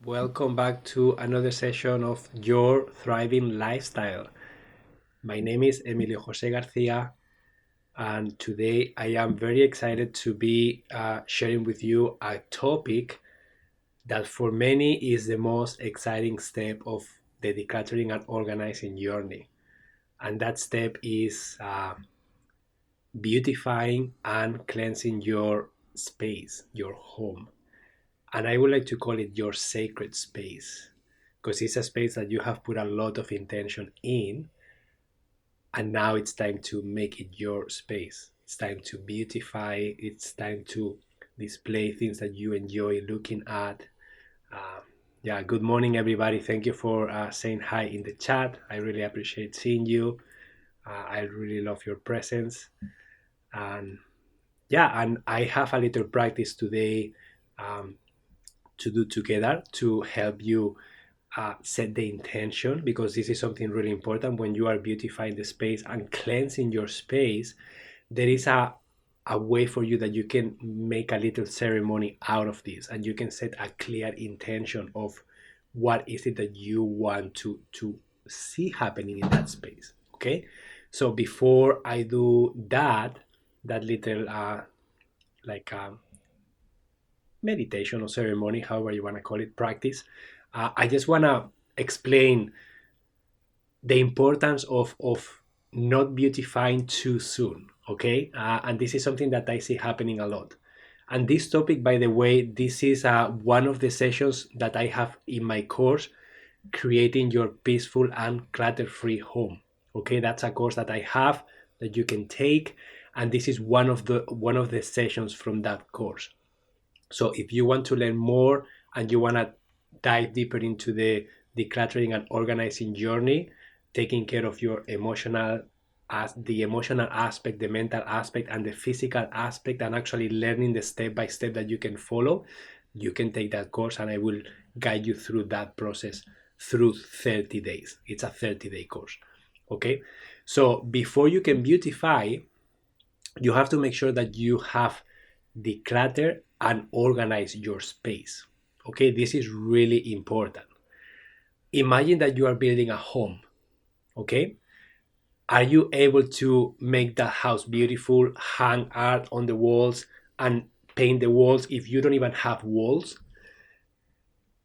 Welcome back to another session of Your Thriving Lifestyle. My name is Emilio Jose Garcia, and today I am very excited to be sharing with you a topic that for many is the most exciting step of the decluttering and organizing journey. And that step is beautifying and cleansing your space, your home. And I would like to call it your sacred space because it's a space that you have put a lot of intention in, and now it's time to make it your space. It's time to beautify it. It's time to display things that you enjoy looking at. uh, yeah, good morning everybody. Thank you for saying hi in the chat. I really appreciate seeing you. I really love your presence. And yeah, and I have a little practice today um, to do together to help you set the intention, because this is something really important when you are beautifying the space and cleansing your space. There is a way for you that you can make a little ceremony out of this, and you can set a clear intention of what is it that you want to see happening in that space. Okay, so before I do that little like meditation or ceremony, however you want to call it, practice, I just want to explain the importance of not beautifying too soon. Okay, and this is something that I see happening a lot. And this topic, by the way, this is one of the sessions that I have in my course, creating your peaceful and clutter-free home. Okay, that's a course that I have that you can take, and this is one of the sessions from that course. So if you want to learn more and you want to dive deeper into the decluttering and organizing journey, taking care of your emotional, as the emotional aspect, the mental aspect, and the physical aspect, and actually learning the step by step that you can follow, you can take that course, and I will guide you through that process through 30 days. It's a 30-day course. Okay, so before you can beautify, you have to make sure that you have declutter and organize your space. Okay, this is really important. Imagine that you are building a home. Okay, are you able to make that house beautiful, hang art on the walls, and paint the walls if you don't even have walls?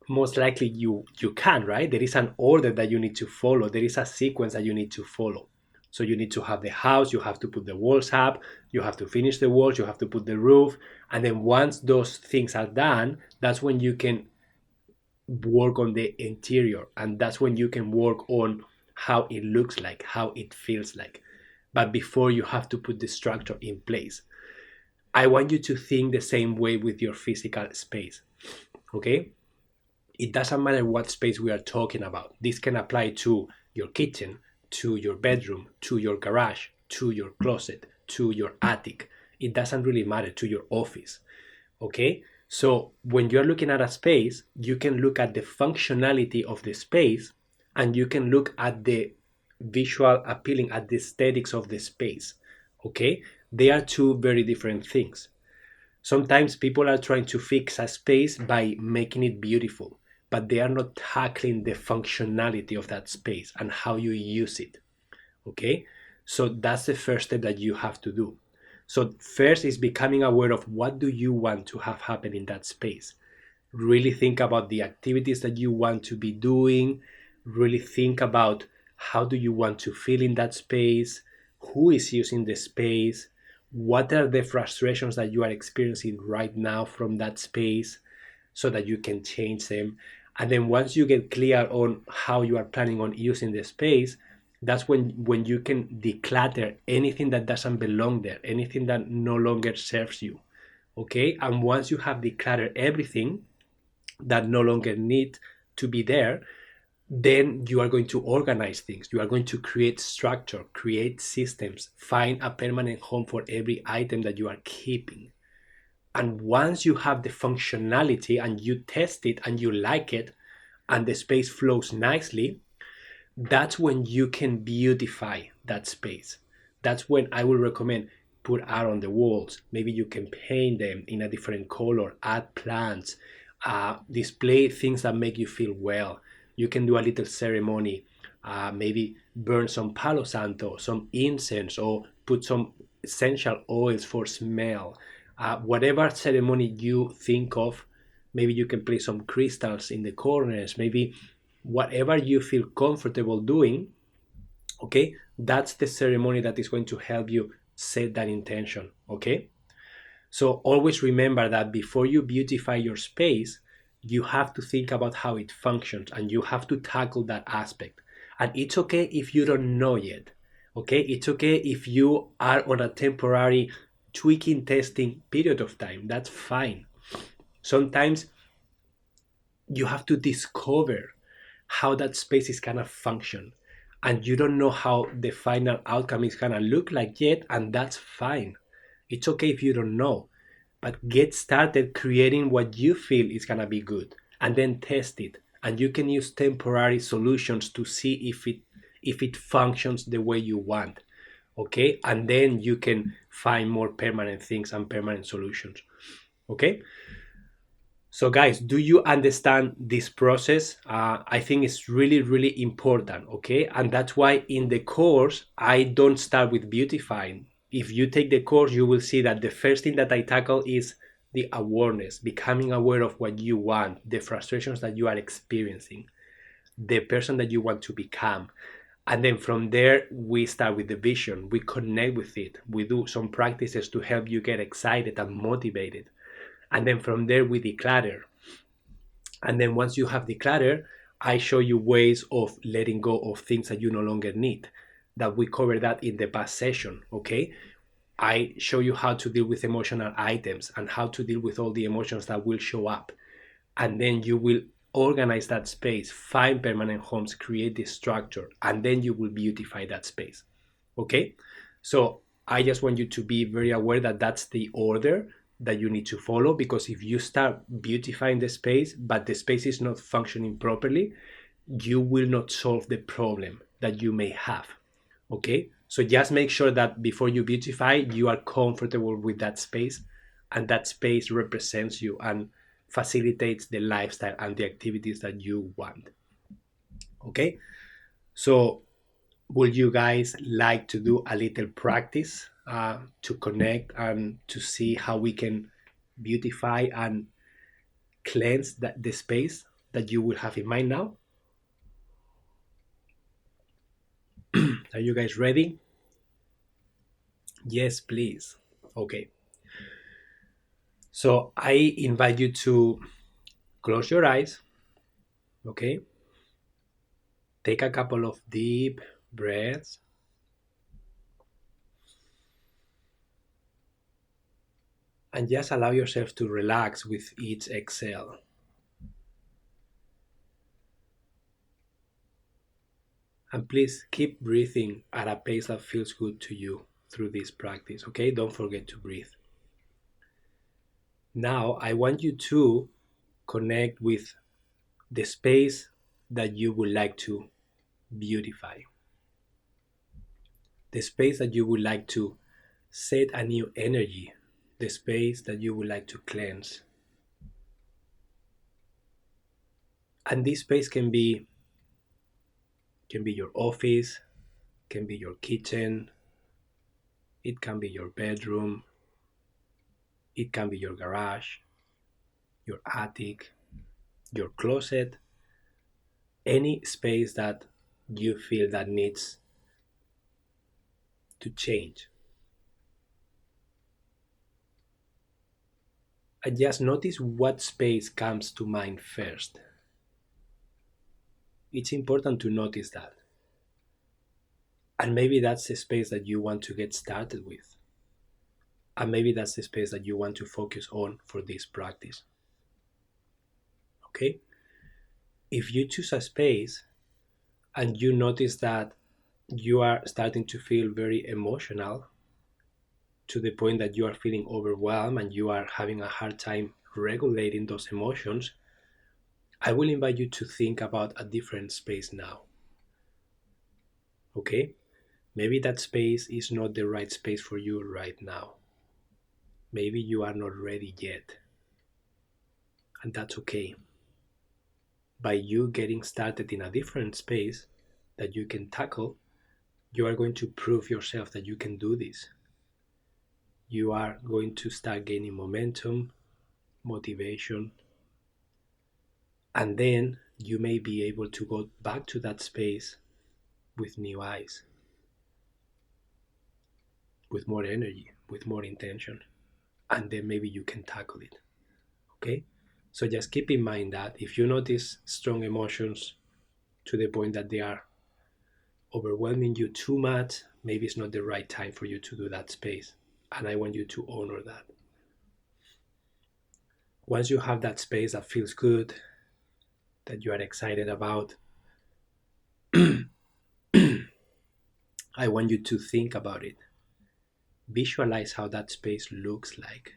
Most likely you can, right? There is an order that you need to follow. There is a sequence that you need to follow. So you need to have the house, you have to put the walls up, you have to finish the walls, you have to put the roof, and then once those things are done, that's when you can work on the interior, and that's when you can work on how it looks like, how it feels like. But before, you have to put the structure in place. I want you to think the same way with your physical space. Okay, it doesn't matter what space we are talking about. This can apply to your kitchen, to your bedroom, to your garage, to your closet, to your attic. It doesn't really matter, to your office. Okay, so when you're looking at a space, you can look at the functionality of the space, and you can look at the visual appealing, at the aesthetics of the space. Okay, they are two very different things. Sometimes people are trying to fix a space by making it beautiful, but they are not tackling the functionality of that space and how you use it. Okay, so that's the first step that you have to do. So first is becoming aware of what do you want to have happen in that space. Really think about the activities that you want to be doing. Really think about how do you want to feel in that space, who is using the space, what are the frustrations that you are experiencing right now from that space, so that you can change them. And then once you get clear on how you are planning on using the space, that's when you can declutter anything that doesn't belong there, anything that no longer serves you. Okay, and once you have decluttered everything that no longer need to be there, then you are going to organize things. You are going to create structure, create systems, find a permanent home for every item that you are keeping. And once you have the functionality and you test it and you like it and the space flows nicely, that's when you can beautify that space. That's when I will recommend put art on the walls. Maybe you can paint them in a different color, add plants, Display things that make you feel well. You can do a little ceremony, maybe burn some palo santo, some incense, or put some essential oils for smell. Whatever ceremony you think of, maybe you can place some crystals in the corners, maybe whatever you feel comfortable doing. Okay, that's the ceremony that is going to help you set that intention. Okay, so always remember that before you beautify your space, you have to think about how it functions and you have to tackle that aspect. And it's okay if you don't know yet. Okay, it's okay if you are on a temporary tweaking testing period of time. That's fine. Sometimes you have to discover how that space is gonna function, and you don't know how the final outcome is gonna look like yet, and that's fine. It's okay if you don't know, but get started creating what you feel is gonna be good, and then test it. And you can use temporary solutions to see if it functions the way you want. Okay, and then you can find more permanent things and permanent solutions. Okay, so, guys, do you understand this process? I think it's really, really important, okay? And that's why in the course, I don't start with beautifying. If you take the course, you will see that the first thing that I tackle is the awareness, becoming aware of what you want, the frustrations that you are experiencing, the person that you want to become. And then from there, we start with the vision. We connect with it. We do some practices to help you get excited and motivated. And then from there, we declutter. And then once you have decluttered, I show you ways of letting go of things that you no longer need. That we covered that in the past session, okay? I show you how to deal with emotional items and how to deal with all the emotions that will show up. And then you will organize that space, find permanent homes, create the structure, and then you will beautify that space. Okay, so I just want you to be very aware that that's the order that you need to follow, because if you start beautifying the space but the space is not functioning properly, you will not solve the problem that you may have. Okay, so just make sure that before you beautify, you are comfortable with that space, and that space represents you and facilitates the lifestyle and the activities that you want. Okay, so would you guys like to do a little practice to connect and to see how we can beautify and cleanse the space that you will have in mind now? Are you guys ready? Yes, please. Okay. So I invite you to close your eyes. Okay. Take a couple of deep breaths and just allow yourself to relax with each exhale. And please keep breathing at a pace that feels good to you through this practice, okay? Don't forget to breathe. Now, I want you to connect with the space that you would like to beautify, the space that you would like to set a new energy, the space that you would like to cleanse. And this space can be your office, can be your kitchen, it can be your bedroom, it can be your garage, your attic, your closet, any space that you feel that needs to change. And just notice what space comes to mind first. It's important to notice that. And maybe that's the space that you want to get started with. And maybe that's the space that you want to focus on for this practice. Okay? If you choose a space and you notice that you are starting to feel very emotional to the point that you are feeling overwhelmed and you are having a hard time regulating those emotions, I will invite you to think about a different space now. Okay? Maybe that space is not the right space for you right now. Maybe you are not ready yet. and that's okay. By you getting started in a different space that you can tackle, you are going to prove yourself that you can do this. You are going to start gaining momentum, motivation, and then you may be able to go back to that space with new eyes, with more energy, with more intention, and then maybe you can tackle it. Okay? So just keep in mind that if you notice strong emotions to the point that they are overwhelming you too much, maybe it's not the right time for you to do that space. And I want you to honor that. Once you have that space that feels good, that you are excited about, I want you to think about it. Visualize how that space looks like.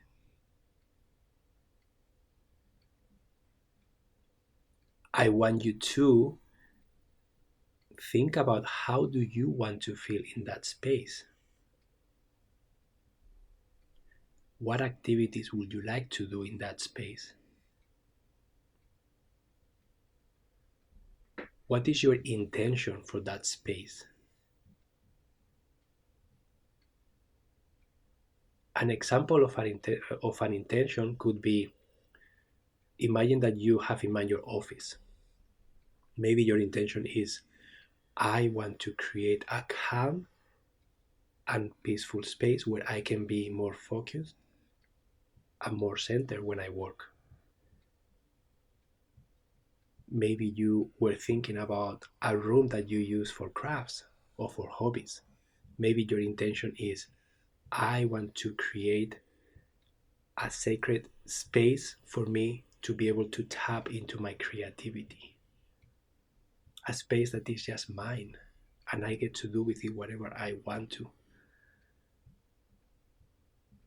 I want you to think about how do you want to feel in that space. What activities would you like to do in that space? What is your intention for that space? An example of an intention could be, imagine that you have in mind your office. Maybe your intention is, I want to create a calm and peaceful space where I can be more focused and more centered when I work. Maybe you were thinking about a room that you use for crafts or for hobbies. Maybe your intention is, I want to create a sacred space for me to be able to tap into my creativity. A space that is just mine and I get to do with it whatever I want to.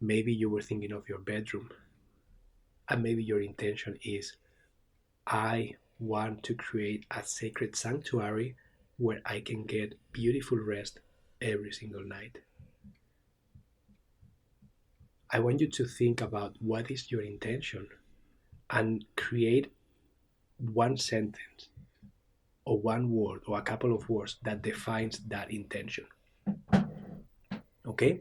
Maybe you were thinking of your bedroom, and maybe your intention is, I want to create a sacred sanctuary where I can get beautiful rest every single night. I want you to think about what is your intention and create one sentence or one word or a couple of words that defines that intention. Okay?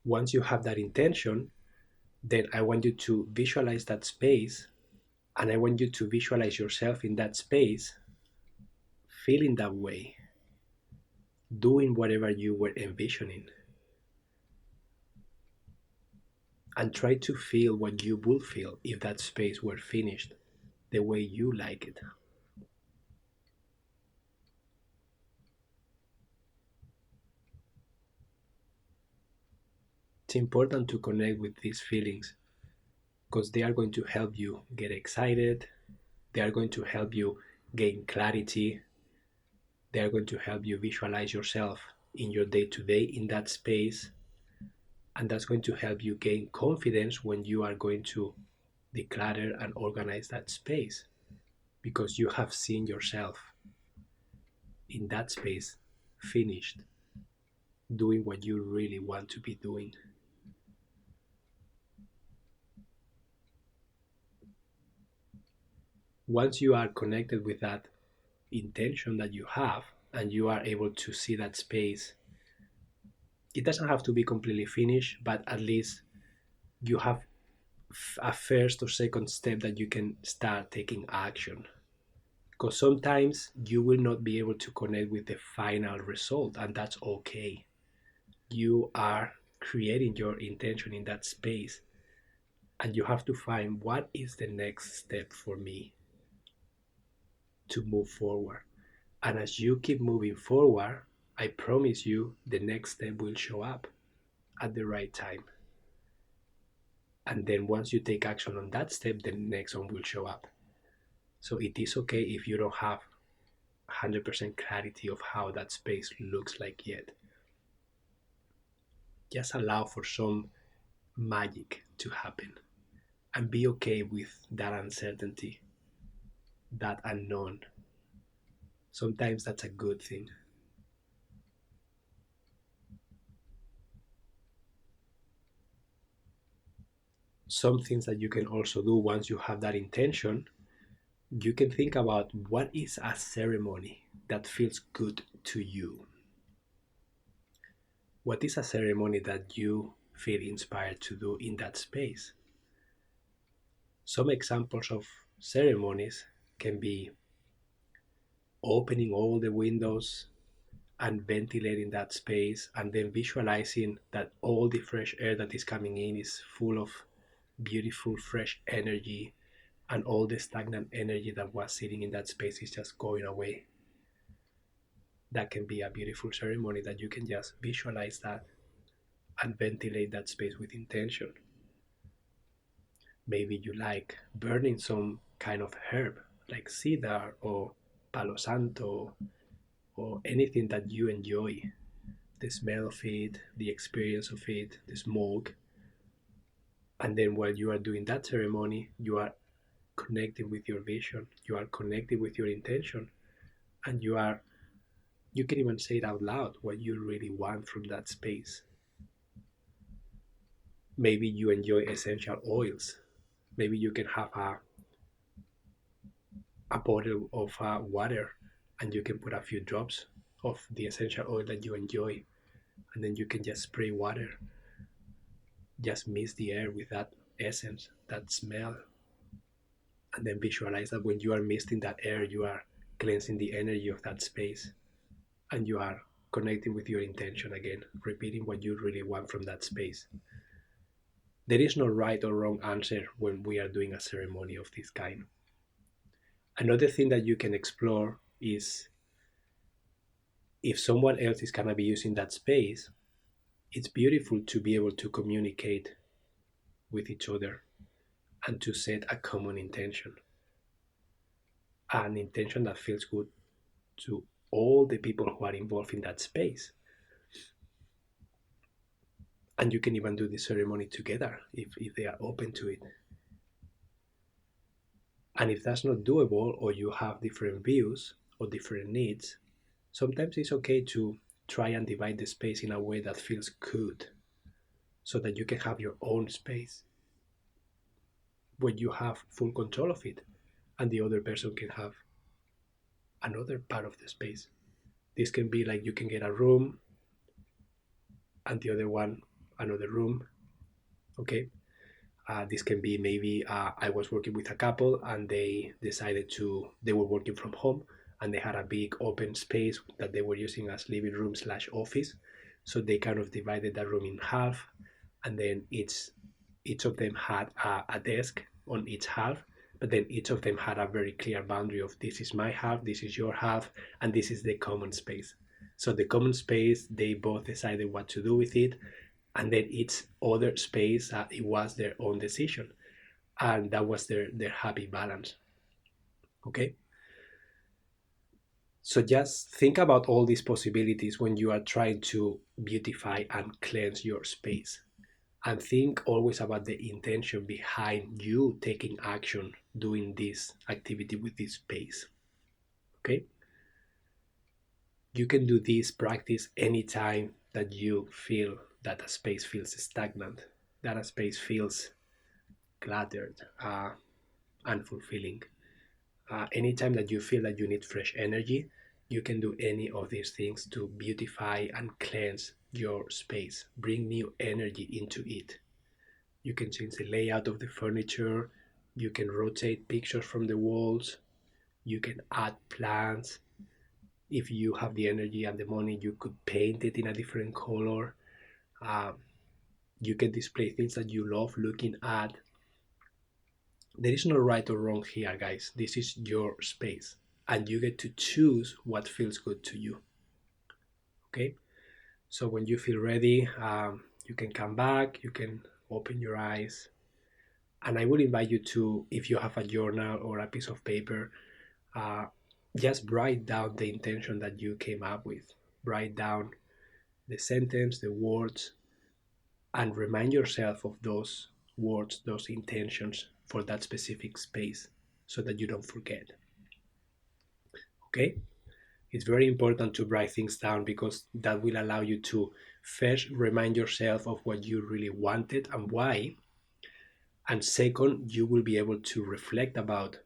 Once you have that intention, then I want you to visualize that space, and I want you to visualize yourself in that space, feeling that way, doing whatever you were envisioning, and try to feel what you would feel if that space were finished the way you like it. It's important to connect with these feelings because they are going to help you get excited, they are going to help you gain clarity, they are going to help you visualize yourself in your day to day in that space, and that's going to help you gain confidence when you are going to declutter and organize that space because you have seen yourself in that space finished doing what you really want to be doing. Once you are connected with that intention that you have and you are able to see that space, it doesn't have to be completely finished, but at least you have a first or second step that you can start taking action. Because sometimes you will not be able to connect with the final result, and that's okay. You are creating your intention in that space, and you have to find what is the next step for me to move forward. And as you keep moving forward, I promise you the next step will show up at the right time. And then once you take action on that step, the next one will show up. So it is okay if you don't have 100% clarity of how that space looks like yet. Just allow for some magic to happen and be okay with that uncertainty, that unknown. Sometimes that's a good thing. Some things that you can also do once you have that intention, you can think about what is a ceremony that feels good to you. What is a ceremony that you feel inspired to do in that space? Some examples of ceremonies can be opening all the windows and ventilating that space, and then visualizing that all the fresh air that is coming in is full of beautiful, fresh energy, and all the stagnant energy that was sitting in that space is just going away. That can be a beautiful ceremony that you can just visualize that and ventilate that space with intention. Maybe you like burning some kind of herb like cedar or palo santo or anything that you enjoy. The smell of it, the experience of it, the smoke. And then while you are doing that ceremony, you are connecting with your vision, you are connecting with your intention, and you can even say it out loud what you really want from that space. Maybe you enjoy essential oils. Maybe you can have a bottle of water, and you can put a few drops of the essential oil that you enjoy, and then you can just spray water, just mix the air with that essence, that smell, and then visualize that when you are misting that air, you are cleansing the energy of that space, and you are connecting with your intention again, repeating what you really want from that space. There is no right or wrong answer when we are doing a ceremony of this kind. Another thing that you can explore is if someone else is going to be using that space, it's beautiful to be able to communicate with each other and to set a common intention, an intention that feels good to all the people who are involved in that space. And you can even do the ceremony together if they are open to it. And if that's not doable, or you have different views or different needs, sometimes it's okay to try and divide the space in a way that feels good, so that you can have your own space where you have full control of it, and the other person can have another part of the space. This can be like you can get a room and the other one another room. Okay. This can be maybe I was working with a couple and they were working from home, and they had a big open space that they were using as living room slash office. So they kind of divided that room in half, and then each of them had a desk on each half, but then each of them had a very clear boundary of this is my half, this is your half, and this is the common space. So the common space, they both decided what to do with it, and then each other space, it was their own decision, and that was their happy balance. Okay, so just think about all these possibilities when you are trying to beautify and cleanse your space, and think always about the intention behind you taking action doing this activity with this space. Okay, you can do this practice anytime that you feel that a space feels stagnant, that a space feels cluttered, unfulfilling. Anytime that you feel that you need fresh energy, you can do any of these things to beautify and cleanse your space, bring new energy into it. You can change the layout of the furniture, you can rotate pictures from the walls, you can add plants. If you have the energy and the money, you could paint it in a different color. Um, you can display things that you love looking at. There is no right or wrong here, guys. This is your space, and you get to choose what feels good to you. Okay, so when you feel ready, you can come back, you can open your eyes, and I would invite you to, if you have a journal or a piece of paper, uh, just write down the intention that you came up with. Write down the sentence, the words, and remind yourself of those words, those intentions for that specific space, so that you don't forget. Okay, it's very important to write things down, because that will allow you to first remind yourself of what you really wanted and why, And second, you will be able to reflect about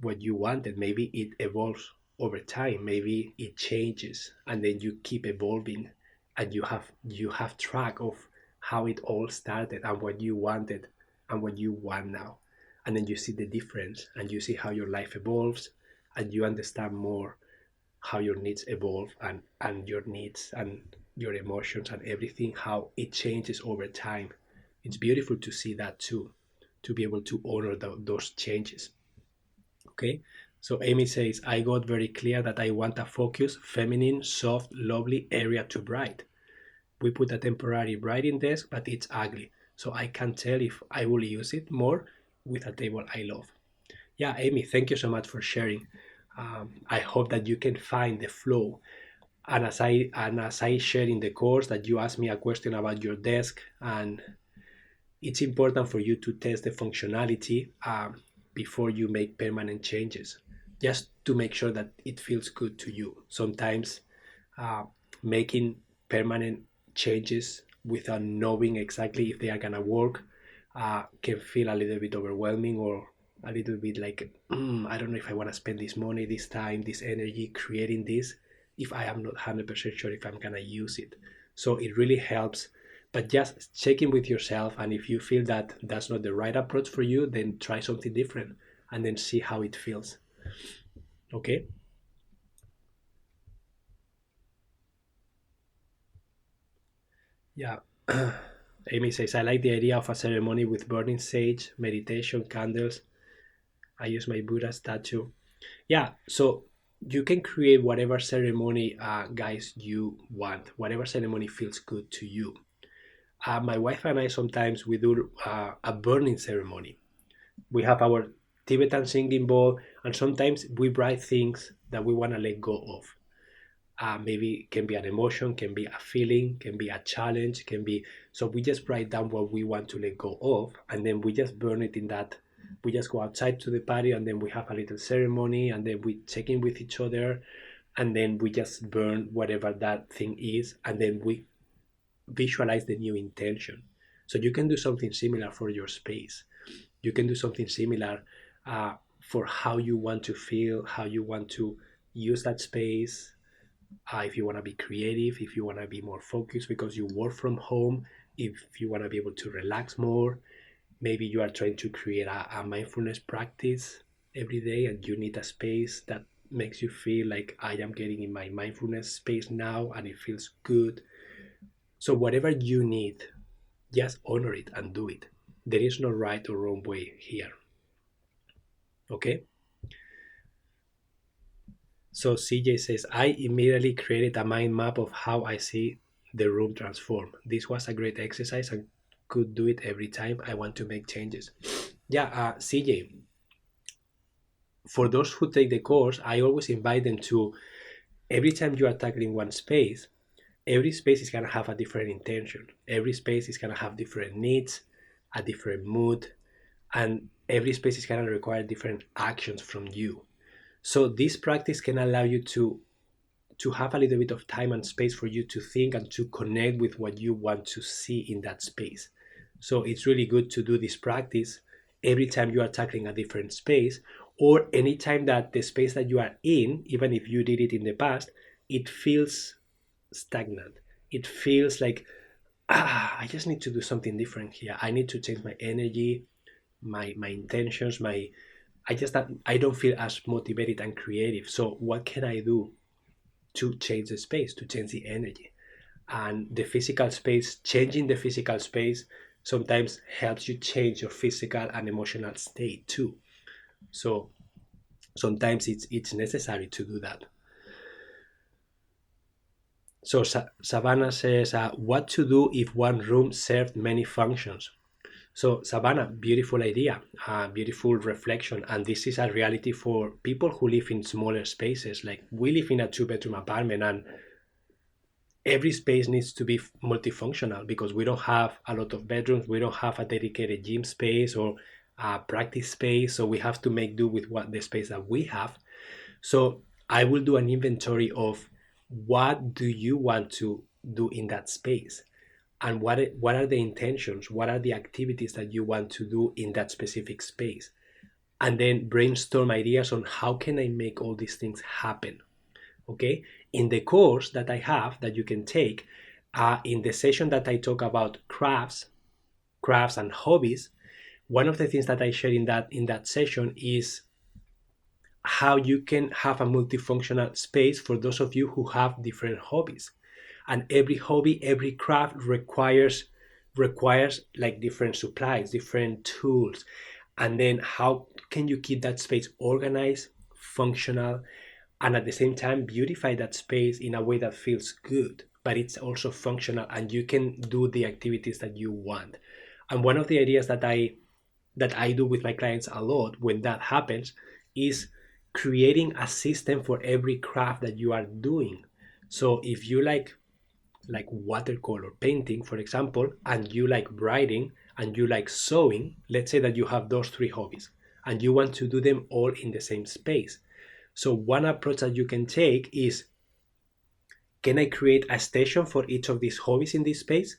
what you wanted. Maybe it evolves over time, maybe it changes, and then you keep evolving, and you have track of how it all started and what you wanted and what you want now. And then you see the difference, and you see how your life evolves, and you understand more how your needs evolve, and your needs and your emotions and everything, how it changes over time. It's beautiful to see that too, to be able to honor those changes. Okay, so Amy says, I got very clear that I want a focused, feminine, soft, lovely area to bright. We put a temporary writing desk, but it's ugly, so I can't tell if I will use it more with a table I love. Yeah, Amy, thank you so much for sharing. I hope that you can find the flow. And as I shared in the course, that you asked me a question about your desk, and it's important for you to test the functionality before you make permanent changes, just to make sure that it feels good to you. Sometimes uh, making permanent changes without knowing exactly if they are going to work can feel a little bit overwhelming, or a little bit like, I don't know if I want to spend this money, this time, this energy creating this, if I am not 100% sure if I'm going to use it. So it really helps. But just check in with yourself, and if you feel that that's not the right approach for you, then try something different and then see how it feels. Okay? Yeah. Amy says, I like the idea of a ceremony with burning sage, meditation, candles. I use my Buddha statue. Yeah, so you can create whatever ceremony, guys, you want, whatever ceremony feels good to you. My wife and I sometimes we do a burning ceremony. We have our Tibetan singing bowl, and sometimes we write things that we want to let go of. Maybe it can be an emotion, can be a feeling, can be a challenge, can be. So we just write down what we want to let go of, and then we just burn it in that. We just go outside to the party, and then we have a little ceremony, and then we check in with each other, and then we just burn whatever that thing is, and then we visualize the new intention. So you can do something similar for your space. You can do something similar for how you want to feel, how you want to use that space. If you want to be creative, if you want to be more focused because you work from home, if you want to be able to relax more, maybe you are trying to create a mindfulness practice every day, and you need a space that makes you feel like I am getting in my mindfulness space now and it feels good. So, whatever you need, just honor it and do it. There is no right or wrong way here. Okay? So CJ says, I immediately created a mind map of how I see the room transform. This was a great exercise and could do it every time I want to make changes. Yeah, CJ, for those who take the course, I always invite them to, every time you are tackling one space, every space is going to have a different intention. Every space is going to have different needs, a different mood, and every space is going to require different actions from you. So this practice can allow you to have a little bit of time and space for you to think and to connect with what you want to see in that space. So it's really good to do this practice every time you are tackling a different space, or anytime that the space that you are in, even if you did it in the past, it feels stagnant. It feels like, I just need to do something different here. I need to change my energy, my intentions, my I don't feel as motivated and creative. So what can I do to change the space, to change the energy? And the physical space, changing the physical space sometimes helps you change your physical and emotional state too. So sometimes it's necessary to do that. So Savannah says, what to do if one room served many functions? So Savannah, beautiful idea, beautiful reflection, and this is a reality for people who live in smaller spaces. Like we live in a two-bedroom apartment, and every space needs to be multifunctional because we don't have a lot of bedrooms, we don't have a dedicated gym space or a practice space, so we have to make do with what the space that we have. So I will do an inventory of what do you want to do in that space. and what are the intentions, what are the activities that you want to do in that specific space, and then brainstorm ideas on how can I make all these things happen. Okay, in the course that I have that you can take, in the session that I talk about crafts and hobbies, one of the things that I share in that session is how you can have a multifunctional space for those of you who have different hobbies. And every hobby, every craft requires like different supplies, different tools. And then how can you keep that space organized, functional, and at the same time beautify that space in a way that feels good, but it's also functional and you can do the activities that you want. And one of the ideas that I do with my clients a lot when that happens is creating a system for every craft that you are doing. So if you like watercolor painting, for example, and you like writing and you like sewing, let's say that you have those three hobbies and you want to do them all in the same space. So one approach that you can take is, can I create a station for each of these hobbies in this space?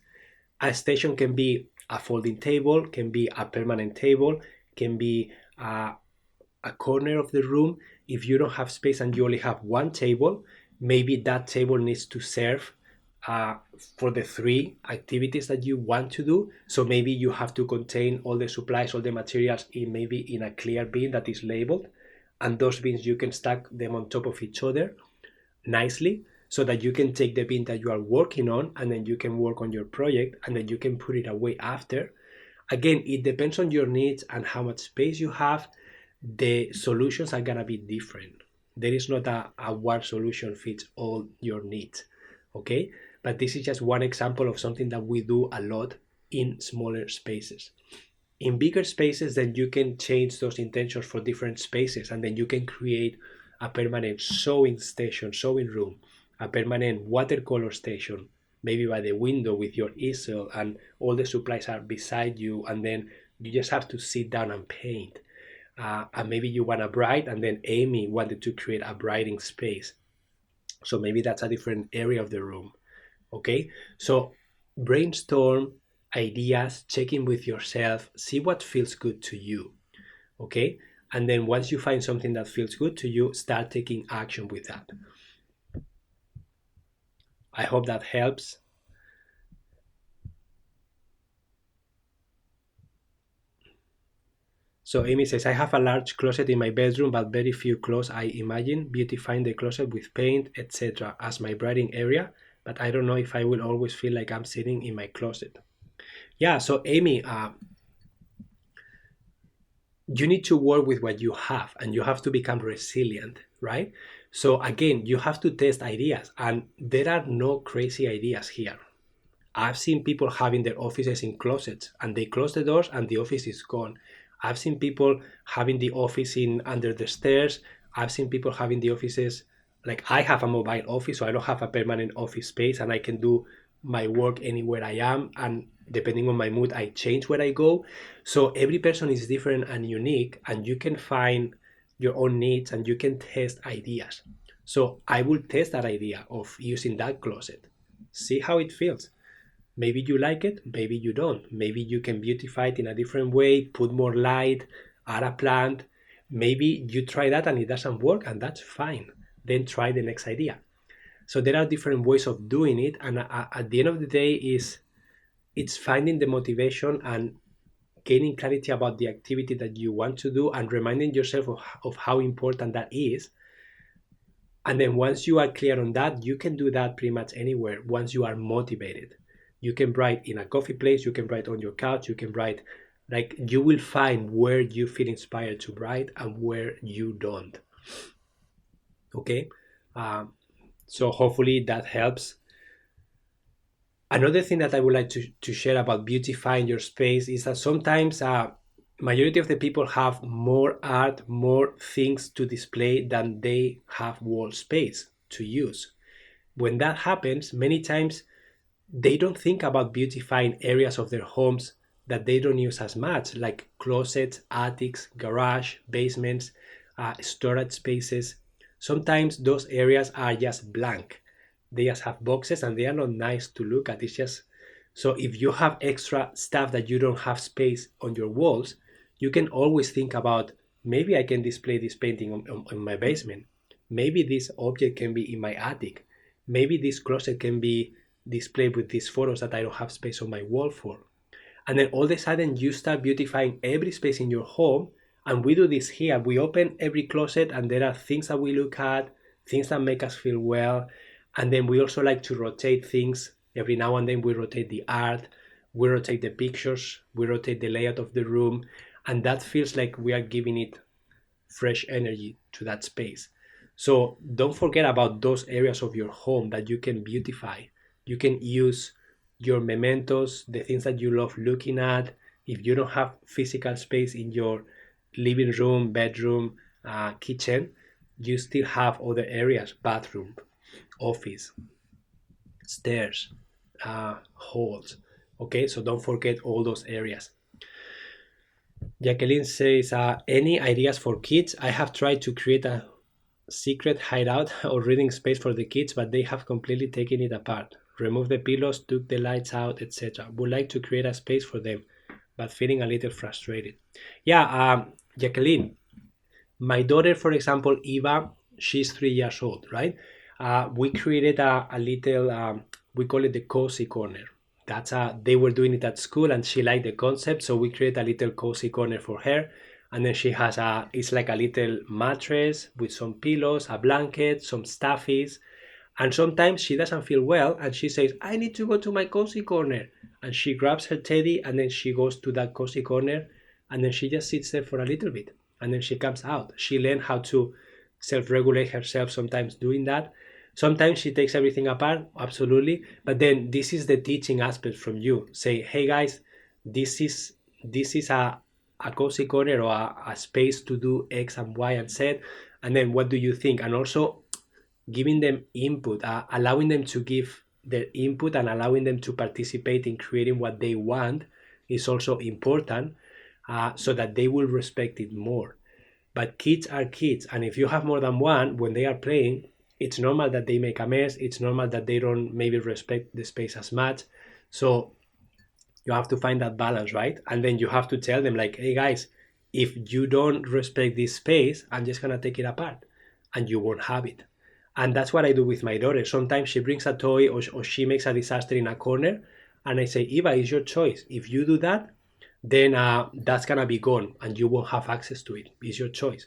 A station can be a folding table, can be a permanent table, can be a corner of the room. If you don't have space and you only have one table, maybe that table needs to serve uh, for the three activities that you want to do. So maybe you have to contain all the supplies, all the materials in maybe in a clear bin that is labeled. And those bins, you can stack them on top of each other nicely so that you can take the bin that you are working on and then you can work on your project and then you can put it away after. Again, it depends on your needs and how much space you have. The solutions are gonna be different. There is not a one solution fits all your needs. Okay, but this is just one example of something that we do a lot in smaller spaces. In bigger spaces, then you can change those intentions for different spaces and then you can create a permanent sewing station, sewing room, a permanent watercolor station, maybe by the window with your easel and all the supplies are beside you and then you just have to sit down and paint. And maybe you want a bride and then Amy wanted to create a briding space. So maybe that's a different area of the room. Okay, so brainstorm ideas, check in with yourself, see what feels good to you. Okay, and then once you find something that feels good to you, start taking action with that. I hope that helps. So Amy says, I have a large closet in my bedroom, but very few clothes. I imagine beautifying the closet with paint, etc. as my writing area, but I don't know if I will always feel like I'm sitting in my closet. Yeah, so Amy, you need to work with what you have and you have to become resilient, right? So again, you have to test ideas and there are no crazy ideas here. I've seen people having their offices in closets and they close the doors and the office is gone. I've seen people having the office in under the stairs. I've seen people having the offices, like I have a mobile office, so I don't have a permanent office space and I can do my work anywhere I am. And depending on my mood, I change where I go. So every person is different and unique, and you can find your own needs and you can test ideas. So I will test that idea of using that closet, see how it feels. Maybe you like it, maybe you don't. Maybe you can beautify it in a different way, put more light, add a plant. Maybe you try that and it doesn't work, and that's fine. Then try the next idea. So there are different ways of doing it, and at the end of the day, it's finding the motivation and gaining clarity about the activity that you want to do, and reminding yourself of how important that is. And then once you are clear on that, you can do that pretty much anywhere once you are motivated. You can write in a coffee place, you can write on your couch, you can write, like, you will find where you feel inspired to write and where you don't. Okay? So hopefully that helps. Another thing that I would like to share about beautifying your space is that sometimes majority of the people have more art, more things to display than they have wall space to use. When that happens, many times they don't think about beautifying areas of their homes that they don't use as much, like closets, attics, garage, basements, storage spaces. Sometimes those areas are just blank. They just have boxes and they are not nice to look at. It's just So if you have extra stuff that you don't have space on your walls, you can always think about, maybe I can display this painting on my basement. Maybe this object can be in my attic. Maybe this closet can be displayed with these photos that I don't have space on my wall for. And then all of a sudden you start beautifying every space in your home. And we do this here. We open every closet and there are things that we look at, things that make us feel well. And then we also like to rotate things. Every now and then we rotate the art, we rotate the pictures, we rotate the layout of the room. And that feels like we are giving it fresh energy to that space. So don't forget about those areas of your home that you can beautify. You can use your mementos, the things that you love looking at. If you don't have physical space in your living room, bedroom, kitchen, you still have other areas: bathroom, office, stairs, halls. Okay, so don't forget all those areas. Jacqueline says, any ideas for kids? I have tried to create a secret hideout or reading space for the kids, but they have completely taken it apart. Remove the pillows, took the lights out, etc. Would like to create a space for them, but feeling a little frustrated. Yeah, Jacqueline, my daughter, for example, Eva, she's 3 years old, right? We created a little, we call it the cozy corner. That's they were doing it at school and she liked the concept, so we create a little cozy corner for her. And then she has it's like a little mattress with some pillows, a blanket, some stuffies. And sometimes she doesn't feel well and she says, I need to go to my cozy corner. And she grabs her teddy and then she goes to that cozy corner and then she just sits there for a little bit and then she comes out. She learned how to self-regulate herself sometimes doing that. Sometimes she takes everything apart, absolutely. But then this is the teaching aspect from you. Say, hey guys, this is a cozy corner or a space to do X and Y and Z. And then what do you think? And also giving them input, allowing them to give their input and allowing them to participate in creating what they want is also important, so that they will respect it more. But kids are kids, and if you have more than one, when they are playing, it's normal that they make a mess. It's normal that they don't maybe respect the space as much. So you have to find that balance, right? And then you have to tell them, like, hey guys, if you don't respect this space, I'm just gonna take it apart and you won't have it. And that's what I do with my daughter. Sometimes she brings a toy or she makes a disaster in a corner and I say, Eva, it's your choice. If you do that, then that's gonna be gone and you won't have access to it. It's your choice.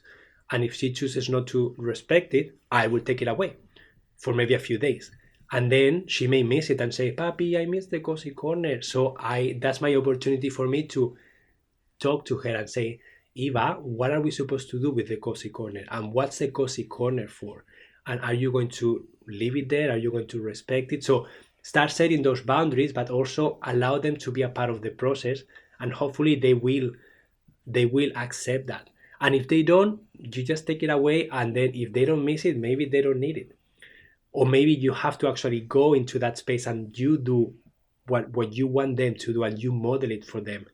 And if she chooses not to respect it, I will take it away for maybe a few days. And then she may miss it and say, Papi, I miss the cozy corner. So that's my opportunity for me to talk to her and say, Eva, what are we supposed to do with the cozy corner? And what's the cozy corner for? And are you going to leave it there? Are you going to respect it? So start setting those boundaries, but also allow them to be a part of the process. And hopefully they will accept that. And if they don't, you just take it away. And then if they don't miss it, maybe they don't need it. Or maybe you have to actually go into that space and you do what you want them to do and you model it for them.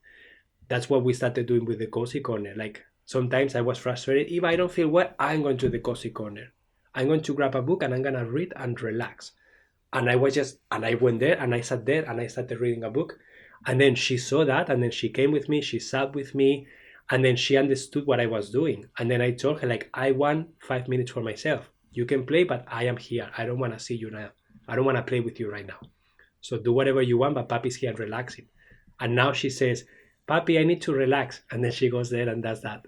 That's what we started doing with the cozy corner. Like sometimes I was frustrated. If I don't feel well, I'm going to the cozy corner. I'm going to grab a book and I'm gonna read and relax. And I went there and I sat there and I started reading a book. And then she saw that and then she came with me, she sat with me, and then she understood what I was doing. And then I told her, like, I want 5 minutes for myself. You can play, but I am here. I don't want to see you now. I don't want to play with you right now. So do whatever you want, but Papi's here relaxing. And now she says, Papi, I need to relax. And then she goes there and does that.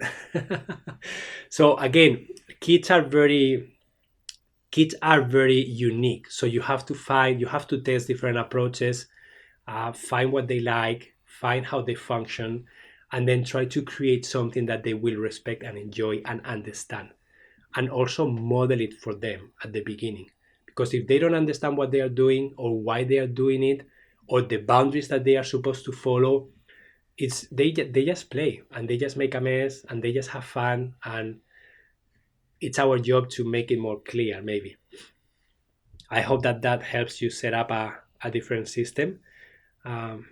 So again, kids are very kids are very unique. So you have to test different approaches, find what they like, find how they function, and then try to create something that they will respect and enjoy and understand. And also model it for them at the beginning. Because if they don't understand what they are doing or why they are doing it, or the boundaries that they are supposed to follow, they just play and they just make a mess and they just have fun, and it's our job to make it more clear. Maybe I hope that helps you set up a different system. um,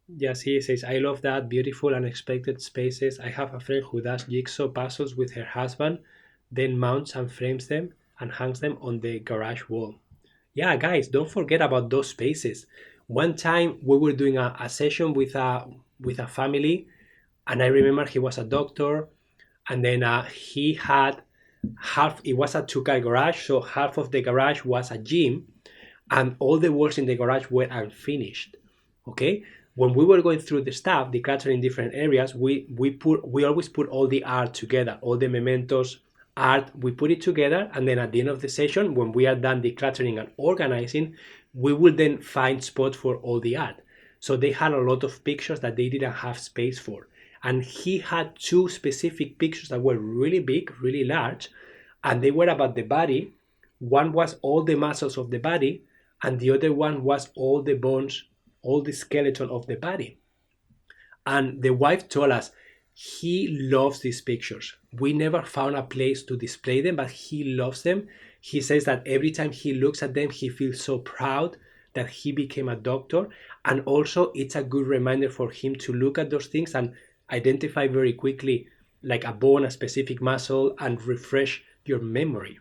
yes, he says, I love that, beautiful unexpected spaces. I have a friend who does jigsaw puzzles with her husband, then mounts and frames them and hangs them on the garage wall. Yeah, guys, don't forget about those spaces. One time we were doing a session with a family, and I remember he was a doctor, and then he had half. It was a two-car garage, so half of the garage was a gym, and all the walls in the garage were unfinished. Okay, when we were going through the stuff, decluttering different areas, we always put all the art together, all the mementos, art, we put it together, and then at the end of the session, when we are done decluttering and organizing, we will then find spots for all the art. So they had a lot of pictures that they didn't have space for, and he had two specific pictures that were really big, really large, and they were about the body. One was all the muscles of the body, and the other one was all the bones, all the skeleton of the body. And the wife told us he loves these pictures. We never found a place to display them, but he loves them. He says that every time he looks at them, he feels so proud that he became a doctor. And also, it's a good reminder for him to look at those things and identify very quickly, like a bone, a specific muscle, and refresh your memory.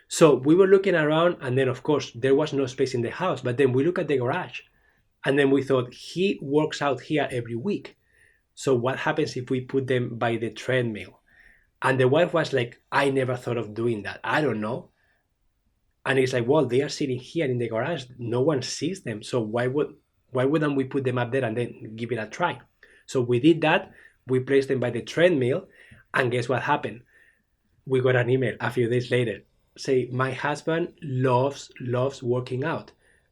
So we were looking around, and then, of course, there was no space in the house. But then we look at the garage, and then we thought he works out here every week. So what happens if we put them by the treadmill? And the wife was like, I never thought of doing that. I don't know. And it's like, well, they are sitting here in the garage. No one sees them. So why wouldn't we put them up there and then give it a try? So we did that. We placed them by the treadmill, and guess what happened? We got an email a few days later. Say, my husband loves working out.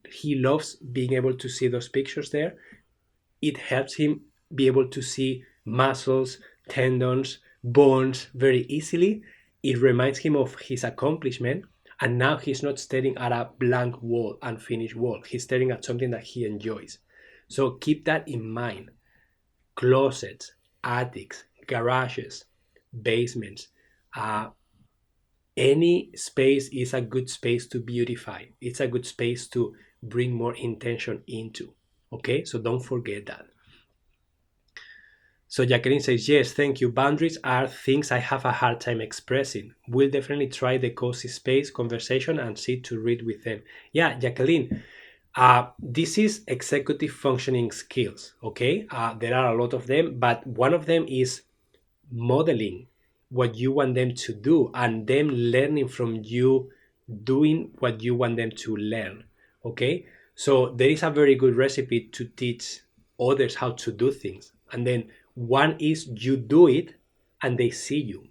He loves being able to see those pictures there. It helps him be able to see muscles, tendons, bones very easily. It reminds him of his accomplishment. And now he's not staring at a blank wall, unfinished wall. He's staring at something that he enjoys. So keep that in mind. Closets, attics, garages, basements, uh, any space is a good space to beautify. It's a good space to bring more intention into. Okay, so don't forget that. So Jacqueline says, yes, thank you. Boundaries are things I have a hard time expressing. We'll definitely try the cozy space conversation and sit to read with them. Yeah, Jacqueline, this is executive functioning skills, okay? There are a lot of them, but one of them is modeling what you want them to do and them learning from you doing what you want them to learn, okay? So there is a very good recipe to teach others how to do things. And then one is you do it and they see you.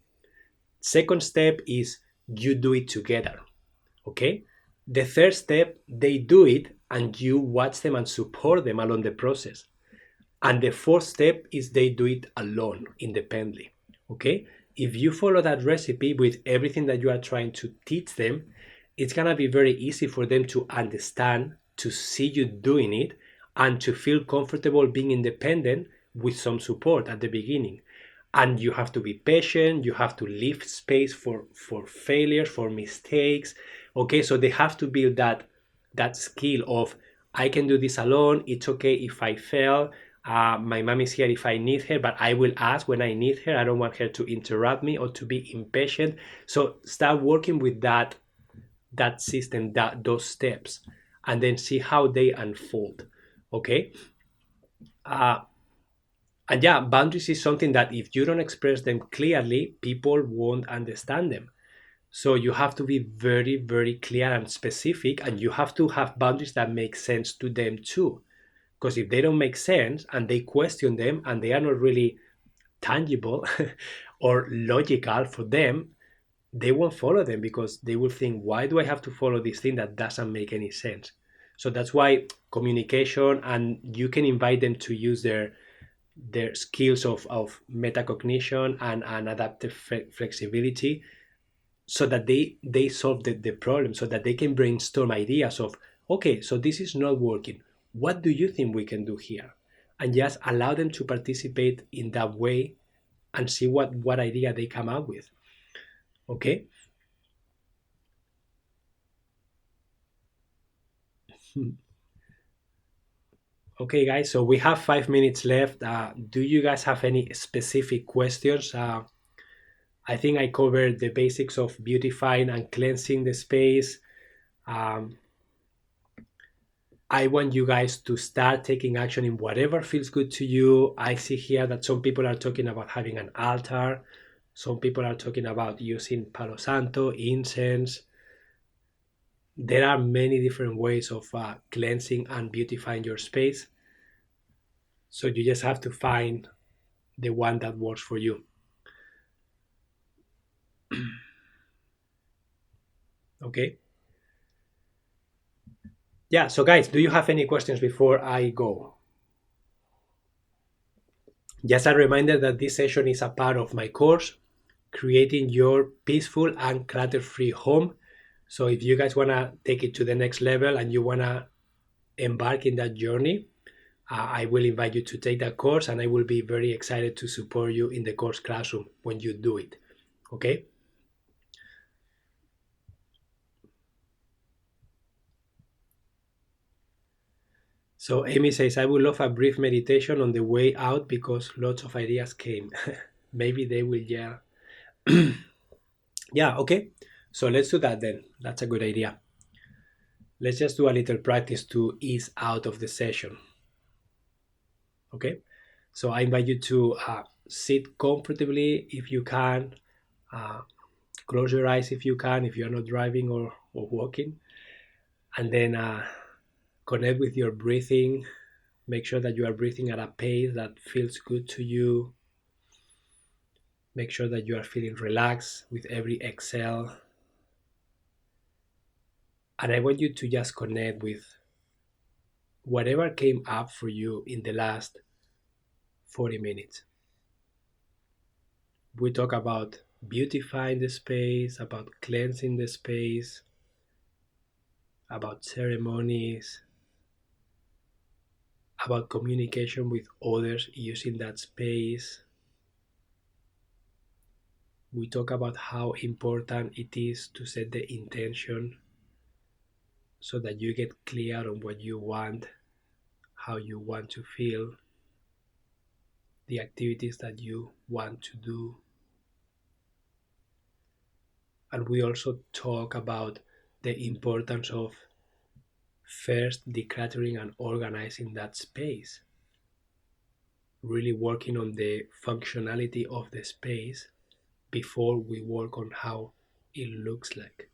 Second step is you do it together, okay? The third step, they do it and you watch them and support them along the process. And the fourth step is they do it alone, independently. Okay? If you follow that recipe with everything that you are trying to teach them, it's going to be very easy for them to understand, to see you doing it, and to feel comfortable being independent with some support at the beginning. And you have to be patient, you have to leave space for failures, for mistakes. Okay, so they have to build that skill of I can do this alone, it's okay if I fail. My mom is here if I need her, but I will ask when I need her. I don't want her to interrupt me or to be impatient. So start working with that system, those steps, and then see how they unfold. Okay. Uh, and yeah, boundaries is something that if you don't express them clearly, people won't understand them. So you have to be very, very clear and specific, and you have to have boundaries that make sense to them too. Because if they don't make sense and they question them and they are not really tangible or logical for them, they won't follow them because they will think, why do I have to follow this thing that doesn't make any sense? So that's why communication, and you can invite them to use their skills of metacognition and adaptive flexibility so that they solve the problem, so that they can brainstorm ideas of, okay, so this is not working, what do you think we can do here? And just allow them to participate in that way and see what idea they come up with. Okay. Okay, guys, so we have 5 minutes left. Do you guys have any specific questions? I think I covered the basics of beautifying and cleansing the space. um, I want you guys to start taking action in whatever feels good to you. I see here that some people are talking about having an altar. Some people are talking about using Palo Santo, incense. There are many different ways of cleansing and beautifying your space. So you just have to find the one that works for you. Okay. Yeah. So, guys, do you have any questions before I go? Just a reminder that this session is a part of my course, Creating Your Peaceful and Clutter-Free Home. So, if you guys want to take it to the next level and you want to embark in that journey, I will invite you to take that course, and I will be very excited to support you in the course classroom when you do it. Okay? So Amy says, I would love a brief meditation on the way out because lots of ideas came. Maybe they will, yeah. Yeah, okay. So let's do that then. That's a good idea. Let's just do a little practice to ease out of the session. Okay? So I invite you to sit comfortably if you can. Uh, Close your eyes if you can, if you're not driving or walking. And then connect with your breathing. Make sure that you are breathing at a pace that feels good to you. Make sure that you are feeling relaxed with every exhale. And I want you to just connect with whatever came up for you in the last 40 minutes. We talk about beautifying the space, about cleansing the space, about ceremonies, about communication with others using that space. We talk about how important it is to set the intention so that you get clear on what you want, how you want to feel, the activities that you want to do. And we also talk about the importance of first decluttering and organizing that space, really working on the functionality of the space before we work on how it looks like.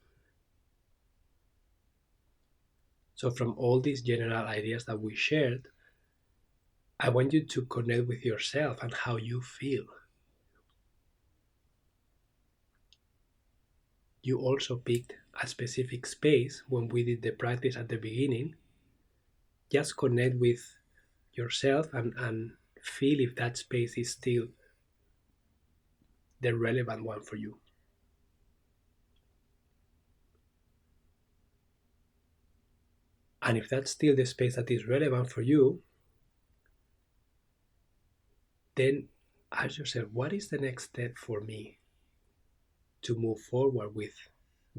So, from all these general ideas that we shared, I want you to connect with yourself and how you feel. You also picked a specific space when we did the practice at the beginning. Just connect with yourself and feel if that space is still the relevant one for you. And if that's still the space that is relevant for you, then ask yourself, what is the next step for me to move forward with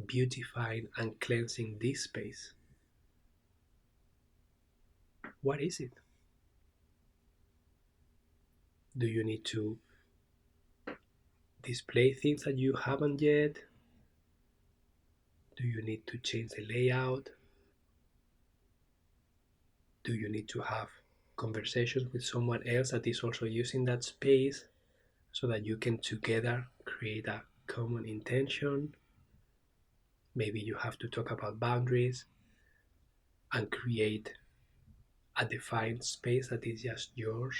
beautifying and cleansing this space? What is it? Do you need to display things that you haven't yet? Do you need to change the layout? Do you need to have conversations with someone else that is also using that space so that you can together create a common intention? Maybe you have to talk about boundaries and create a defined space that is just yours.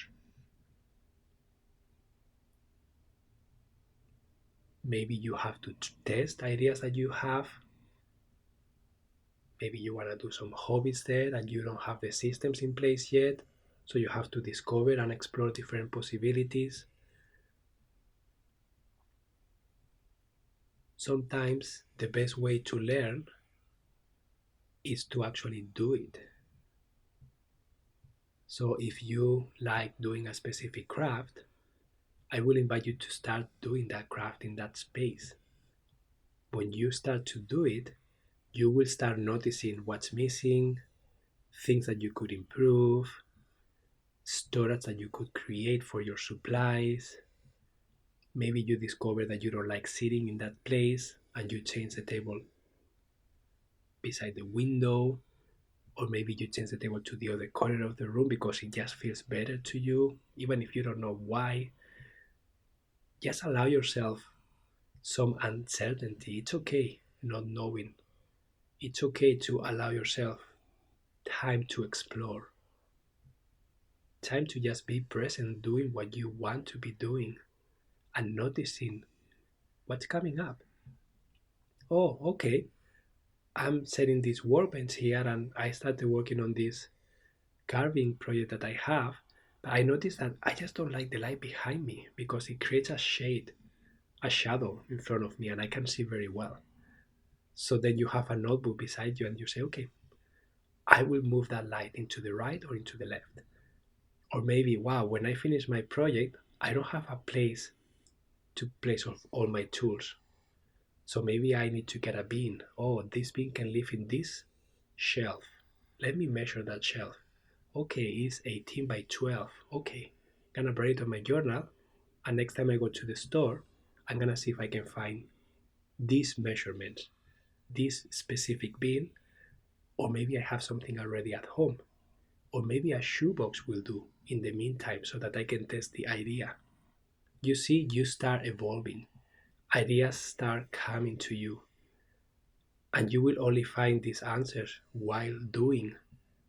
Maybe you have to test ideas that you have. Maybe you want to do some hobbies there and you don't have the systems in place yet. So you have to discover and explore different possibilities. Sometimes the best way to learn is to actually do it. So if you like doing a specific craft, I will invite you to start doing that craft in that space. When you start to do it, you will start noticing what's missing, things that you could improve, storage that you could create for your supplies. Maybe you discover that you don't like sitting in that place and you change the table beside the window. or maybe you change the table to the other corner of the room because it just feels better to you, even if you don't know why. Just allow yourself some uncertainty. It's okay not knowing. It's okay to allow yourself time to explore, time to just be present doing what you want to be doing and noticing what's coming up. Oh, okay, I'm setting these workbench here and I started working on this carving project that I have. But I noticed that I just don't like the light behind me because it creates a shade, a shadow in front of me, and I can see very well. So then you have a notebook beside you and you say, okay, I will move that light into the right or into the left. Or maybe, wow, when I finish my project, I don't have a place to place all my tools. So maybe I need to get a bin. Oh, this bin can live in this shelf. Let me measure that shelf. Okay, it's 18 by 12. Okay, gonna write it on my journal. And next time I go to the store, I'm gonna see if I can find these measurements, this specific bin, or maybe I have something already at home. Or maybe a shoebox will do in the meantime so that I can test the idea. You see, you start evolving. Ideas start coming to you, and you will only find these answers while doing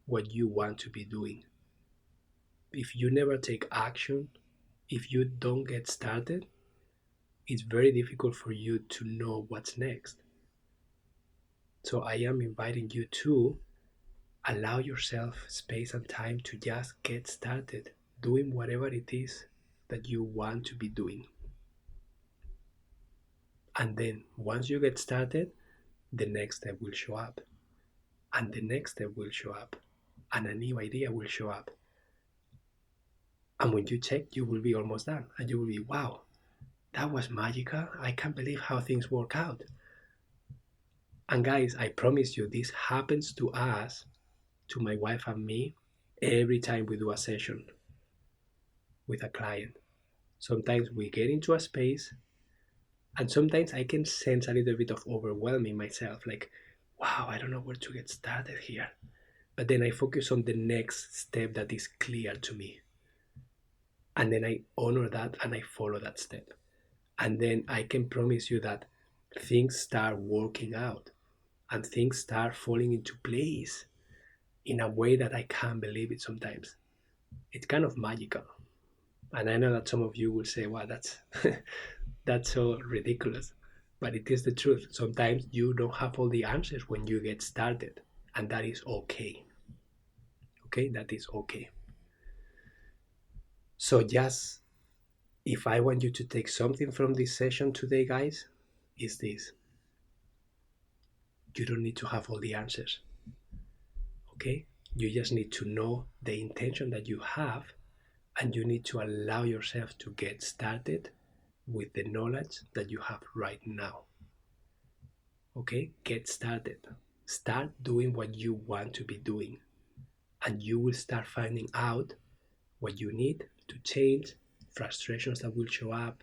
what you want to be doing. If you never take action, if you don't get started, it's very difficult for you to know what's next. So I am inviting you to allow yourself space and time to just get started doing whatever it is that you want to be doing. And then once you get started, the next step will show up, and the next step will show up, and a new idea will show up. And when you check, you will be almost done, and you will be, wow, that was magical. I can't believe how things work out. And guys, I promise you, this happens to us, to my wife and me, every time we do a session with a client. Sometimes we get into a space, and sometimes I can sense a little bit of overwhelming myself, like, wow, I don't know where to get started here. But then I focus on the next step that is clear to me. And then I honor that and I follow that step. And then I can promise you that things start working out and things start falling into place in a way that I can't believe it sometimes. It's kind of magical. And I know that some of you will say, wow, that's that's so ridiculous. But it is the truth. Sometimes you don't have all the answers when you get started. And that is okay. Okay, that is okay. So just if I want you to take something from this session today, guys, is this. You don't need to have all the answers. Okay? You just need to know the intention that you have, and you need to allow yourself to get started with the knowledge that you have right now. Okay? Get started. Start doing what you want to be doing, and you will start finding out what you need to change, frustrations that will show up,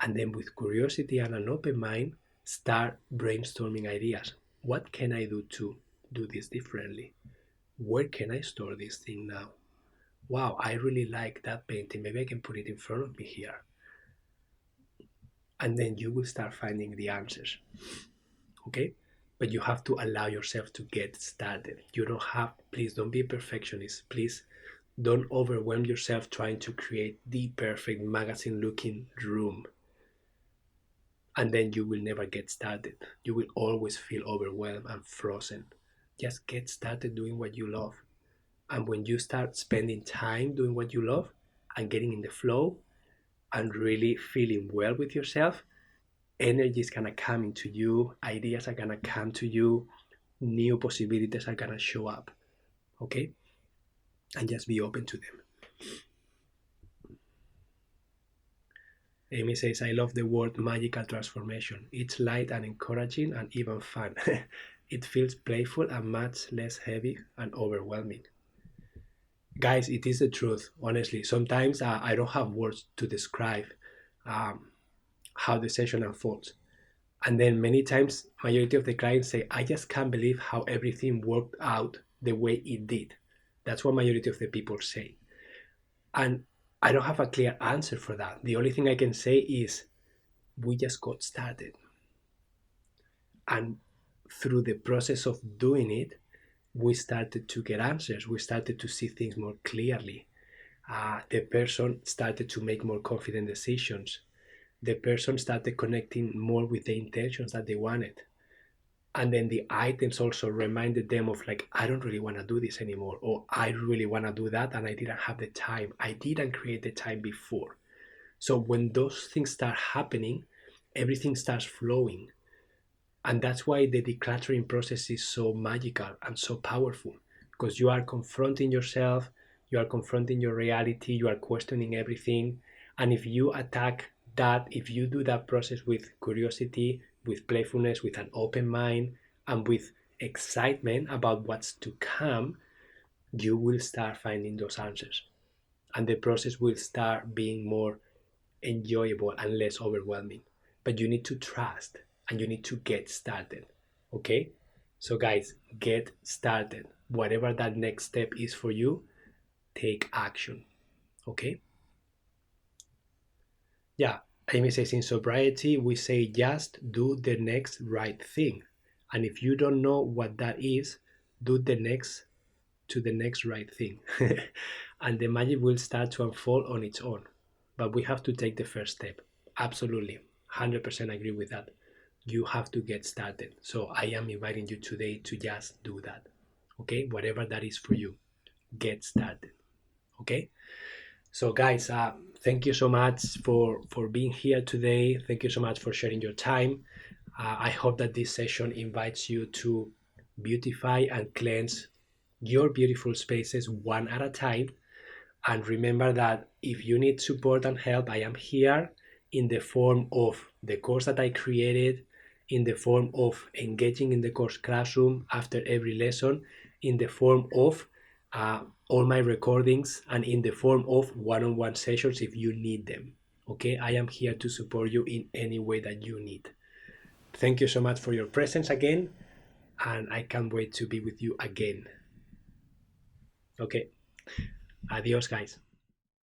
and then with curiosity and an open mind, start brainstorming ideas. What can I do to do this differently? Where can I store this thing now? Wow, I really like that painting. Maybe I can put it in front of me here. And then you will start finding the answers. Okay? But you have to allow yourself to get started. You don't have, please don't be a perfectionist. Please don't overwhelm yourself trying to create the perfect magazine looking room. And then you will never get started. You will always feel overwhelmed and frozen. Just get started doing what you love. And when you start spending time doing what you love and getting in the flow and really feeling well with yourself, energy is gonna come into you, ideas are gonna come to you, new possibilities are gonna show up. Okay? And just be open to them. Amy says, I love the word magical transformation. It's light and encouraging and even fun. It feels playful and much less heavy and overwhelming. Guys, it is the truth, honestly. Sometimes I don't have words to describe um, how the session unfolds. And then many times, majority of the clients say, I just can't believe how everything worked out the way it did. That's what majority of the people say. And I don't have a clear answer for that. The only thing I can say is we just got started. And through the process of doing it, we started to get answers. We started to see things more clearly. The person started to make more confident decisions. The person started connecting more with the intentions that they wanted. And then the items also reminded them of like, I don't really want to do this anymore, or I really want to do that and I didn't have the time. I didn't create the time before. So when those things start happening, everything starts flowing. And that's why the decluttering process is so magical and so powerful, because you are confronting yourself, you are confronting your reality, you are questioning everything. And if you attack that, if you do that process with curiosity, with playfulness, with an open mind, and with excitement about what's to come, you will start finding those answers. And the process will start being more enjoyable and less overwhelming. But you need to trust and you need to get started. Okay? So, guys, get started. Whatever that next step is for you, take action. Okay? Yeah. Amy says in sobriety, we say just do the next right thing. And if you don't know what that is, do the next to the next right thing. And the magic will start to unfold on its own. But we have to take the first step. Absolutely. 100% agree with that. You have to get started. So I am inviting you today to just do that. Okay? Whatever that is for you, get started. Okay? So guys, thank you so much for being here today. Thank you so much for sharing your time. I hope that this session invites you to beautify and cleanse your beautiful spaces one at a time. And remember that if you need support and help, I am here in the form of the course that I created, in the form of engaging in the course classroom after every lesson, in the form of all my recordings, and in the form of one-on-one sessions if you need them. Okay, I am here to support you in any way that you need. Thank you so much for your presence again, and I can't wait to be with you again. Okay, adios, guys.